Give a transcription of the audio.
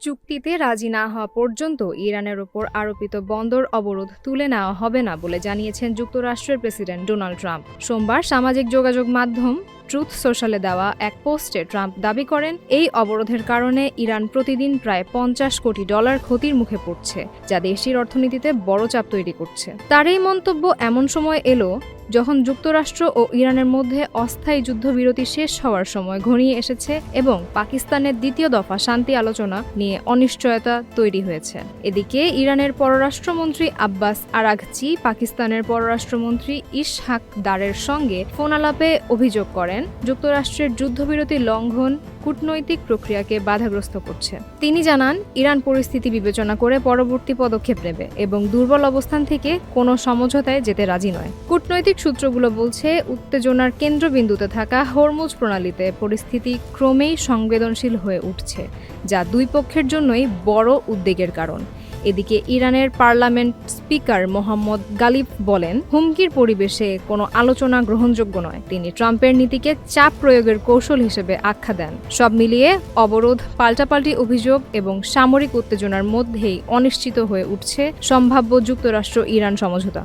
চুক্তিতে রাজি না হওয়া পর্যন্ত ইরানের ওপর আরোপিত বন্দর অবরোধ তুলে নেওয়া হবে না বলে জানিয়েছেন যুক্তরাষ্ট্রের প্রেসিডেন্ট ডোনাল্ড ট্রাম্প। সোমবার সামাজিক যোগাযোগ মাধ্যম ট্রুথ সোশ্যালে দেওয়া এক পোস্টে ট্রাম্প দাবি করেন, এই অবরোধের কারণে ইরান প্রতিদিন প্রায় $50 কোটি ক্ষতির মুখে পড়ছে, যা দেশটির অর্থনীতিতে বড় চাপ তৈরি করছে। তার এই মন্তব্য এমন সময় এলো যখন যুক্তরাষ্ট্র ও ইরানের মধ্যে অস্থায়ী যুদ্ধবিরতি শেষ হওয়ার সময় ঘনিয়ে এসেছে এবং পাকিস্তানের দ্বিতীয় দফা শান্তি আলোচনা নিয়ে অনিশ্চয়তা তৈরি হয়েছে। এদিকে ইরানের পররাষ্ট্রমন্ত্রী আব্বাস আরাঘচি পাকিস্তানের পররাষ্ট্রমন্ত্রী ইসহাক দারের সঙ্গে ফোন আলাপে অভিযোগ করেন, যুক্তরাষ্ট্রের যুদ্ধবিরতি লঙ্ঘন কূটনৈতিক প্রক্রিয়াকে বাধাগ্রস্ত করছে। তিনি জানান, ইরান পরিস্থিতি বিবেচনা করে পরবর্তী পদক্ষেপ নেবে এবং দুর্বল অবস্থান থেকে কোনো সমঝোতায় যেতে রাজি নয়। কূটনৈতিক সূত্রগুলো বলছে, উত্তেজনার কেন্দ্রবিন্দুতে থাকা হরমুজ প্রণালীতে পরিস্থিতি ক্রমেই সংবেদনশীল হয়ে উঠছে, যা দুই পক্ষের জন্যই বড় উদ্বেগের কারণ। এদিকে ইরানের পার্লামেন্ট স্পিকার মোহাম্মদ গালিব বলেন, হুমকির পরিবেশে কোনো আলোচনা গ্রহণযোগ্য নয়। তিনি ট্রাম্পের নীতিকে চাপ প্রয়োগের কৌশল হিসেবে আখ্যা দেন। সব মিলিয়ে অবরোধ, পাল্টাপাল্টি অভিযোগ এবং সামরিক উত্তেজনার মধ্যেই অনিশ্চিত হয়ে উঠছে সম্ভাব্য যুক্তরাষ্ট্র ইরান সমঝোতা।